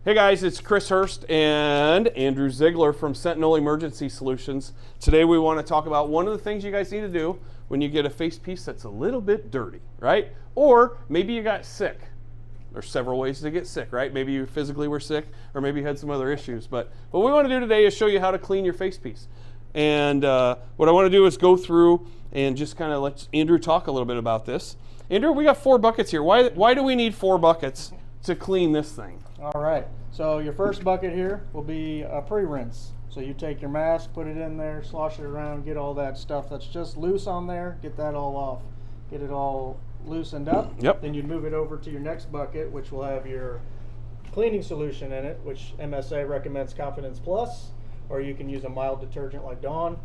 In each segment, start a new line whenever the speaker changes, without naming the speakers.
Hey guys, it's Chris Hurst and Andrew Ziegler from Sentinel Emergency Solutions. Today we want to talk about one of the things you guys need to do when you get a face piece that's a little bit dirty, right? Or maybe you got sick. There's several ways to get sick, right? Maybe you physically were sick, or maybe you had some other issues. But what we want to do today is show you how to clean your face piece. And what I want to do is go through and just kind of let Andrew talk a little bit about this. Andrew, we got 4 buckets here. Why do we need 4 buckets to clean this thing?
All right, so your first bucket here will be a pre-rinse. So you take your mask, put it in there, slosh it around, get all that stuff that's just loose on there, get that all off. Get it all loosened up.
Yep.
Then you move it over to your next bucket, which will have your cleaning solution in it, which MSA recommends Confidence Plus, or you can use a mild detergent like Dawn.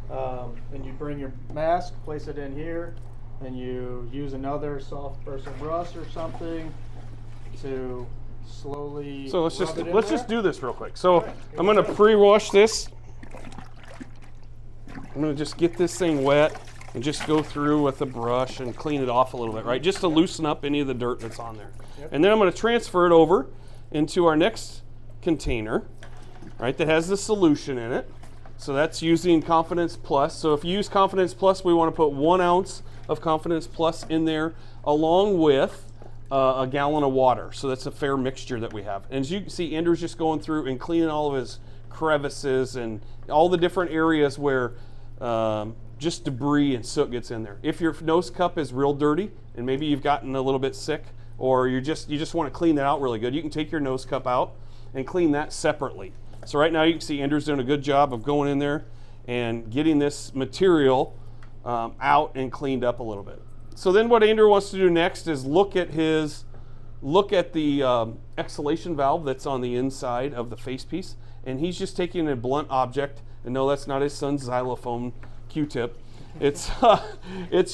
Then you bring your mask, place it in here, and you use another Soft-bristle brush or something to slowly.
So let's just do this real quick. So right, I'm going to pre-wash this. I'm going to just get this thing wet and just go through with a brush and clean it off a little bit, right? Just to loosen up any of the dirt that's on there. Yep. And then I'm going to transfer it over into our next container, right, that has the solution in it. So that's using Confidence Plus. So if you use Confidence Plus, we want to put 1 ounce of Confidence Plus in there along with a gallon of water. So that's a fair mixture that we have. And as you can see, Andrew's just going through and cleaning all of his crevices and all the different areas where just debris and soot gets in there. If your nose cup is real dirty and maybe you've gotten a little bit sick, or you just want to clean that out really good, you can take your nose cup out and clean that separately. So right now you can see Andrew's doing a good job of going in there and getting this material out and cleaned up a little bit. So then what Andrew wants to do next is look at the exhalation valve that's on the inside of the face piece, and he's just taking a blunt object, and no, that's not his son's xylophone Q-tip. It's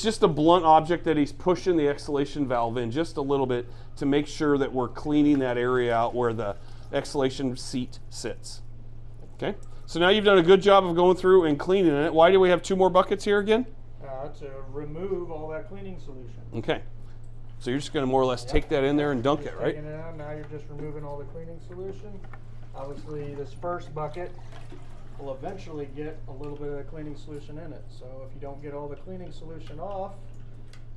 just a blunt object that he's pushing the exhalation valve in just a little bit to make sure that we're cleaning that area out where the exhalation seat sits. Okay, so now you've done a good job of going through and cleaning it. Why do we have 2 more buckets here again?
To remove all that cleaning solution.
Okay, so you're just going to more or less take that in there and dunk it, right?
Taking it out, now you're just removing all the cleaning solution. Obviously, this first bucket will eventually get a little bit of the cleaning solution in it. So if you don't get all the cleaning solution off,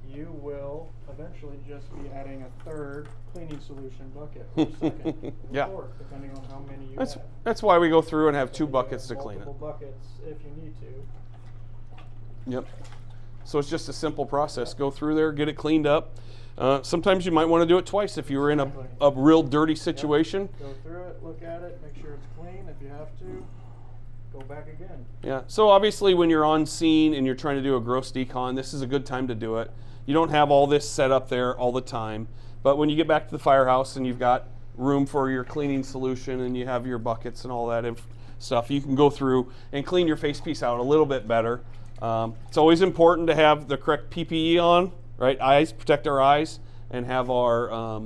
you will eventually just be adding a 3rd cleaning solution bucket, or 2nd,
yeah.
or 4th, depending on how many you have.
That's why we go through and have 2 buckets to clean it.
Multiple buckets if you need to.
Yep. So it's just a simple process. Go through there, get it cleaned up. Sometimes you might want to do it twice if you were in a real dirty situation.
Yep. Go through it, look at it, make sure it's clean. If you have to, go back again.
Yeah, so obviously when you're on scene and you're trying to do a gross decon, this is a good time to do it. You don't have all this set up there all the time, but when you get back to the firehouse and you've got room for your cleaning solution and you have your buckets and all that stuff, you can go through and clean your face piece out a little bit better. It's always important to have the correct PPE on, right? Eyes, protect our eyes, and have our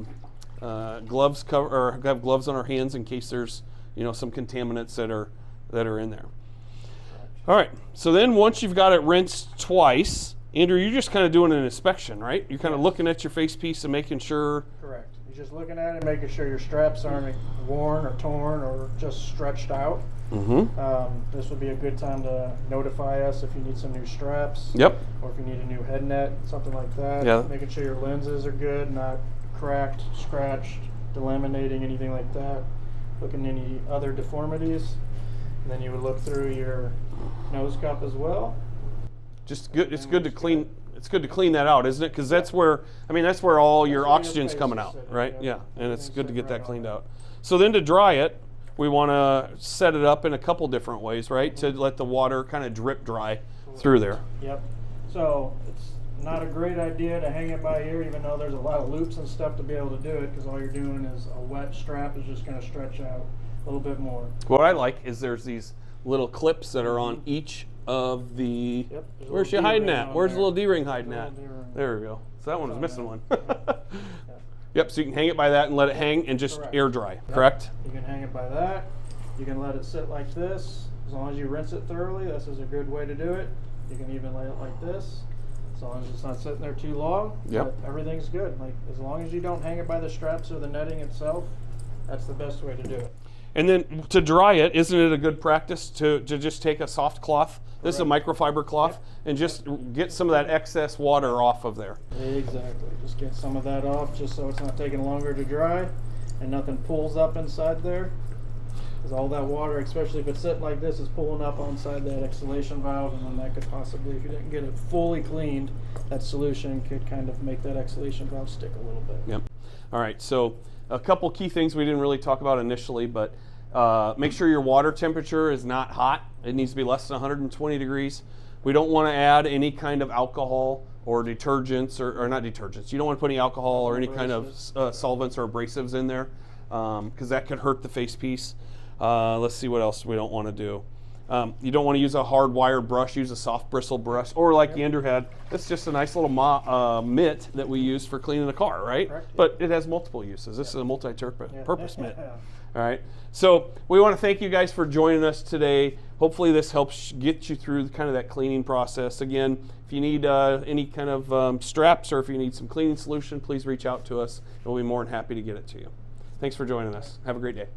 gloves have gloves on our hands in case there's some contaminants that are in there. All right. So then once you've got it rinsed twice, Andrew, you're just kind of doing an inspection, right? You're kind of looking at your face piece and making sure.
Correct. You're just looking at it, making sure your straps aren't worn or torn or just stretched out.
Mm-hmm.
This would be a good time to notify us if you need some new straps.
Yep.
Or if you need a new head net, something like that.
Yeah.
Making sure your lenses are good, not cracked, scratched, delaminating, anything like that. Looking at any other deformities. And then you would look through your nose cup as well.
Just good. It's good to clean. It's good to clean that out, isn't it? Because that's where all your oxygen's coming out, right? Yeah, and it's good to get that cleaned out. So then to dry it, we want to set it up in a couple different ways, right? To let the water kind of drip dry through there.
Yep. So it's not a great idea to hang it by here, even though there's a lot of loops and stuff to be able to do it, because all you're doing is a wet strap is just going to stretch out a little bit more.
What I like is there's these little clips that are on each of the.
Yep.
Where's she hiding at? Where's the little D-ring hiding
Little
at?
D-ring.
There we go. So that one was missing one.
Yeah.
Yep. So you can hang it by that and let it hang and just
Correct.
air dry.
Yep.
Correct.
You can hang it by that. You can let it sit like this. As long as you rinse it thoroughly, this is a good way to do it. You can even lay it like this. As long as it's not sitting there too long.
Yep.
Everything's good. Like as long as you don't hang it by the straps or the netting itself, That's the best way to do it.
And then to dry it, isn't it a good practice to just take a soft cloth? This is a microfiber cloth, and just get some of that excess water off of there.
Exactly. Just get some of that off, just so it's not taking longer to dry, and nothing pulls up inside there. Because all that water, especially if it's sitting like this, is pulling up inside that exhalation valve, and then that could possibly, if you didn't get it fully cleaned, that solution could kind of make that exhalation valve stick a little bit.
Yep. All right, so a couple key things we didn't really talk about initially, but make sure your water temperature is not hot. It needs to be less than 120 degrees. We don't want to add any kind of alcohol or detergents, or not detergents. You don't want to put any alcohol or any kind of solvents or abrasives in there, because that could hurt the face piece. Let's see what else we don't want to do. You don't want to use a hard wired brush. Use a soft bristle brush, or like Andrew had, it's just a nice little mitt that we use for cleaning a car, right?
Correct.
But it has multiple uses. This is a multi-purpose mitt. All right. So we want to thank you guys for joining us today. Hopefully this helps get you through kind of that cleaning process. Again, if you need any kind of straps, or if you need some cleaning solution, please reach out to us. We'll be more than happy to get it to you. Thanks for joining us. Have a great day.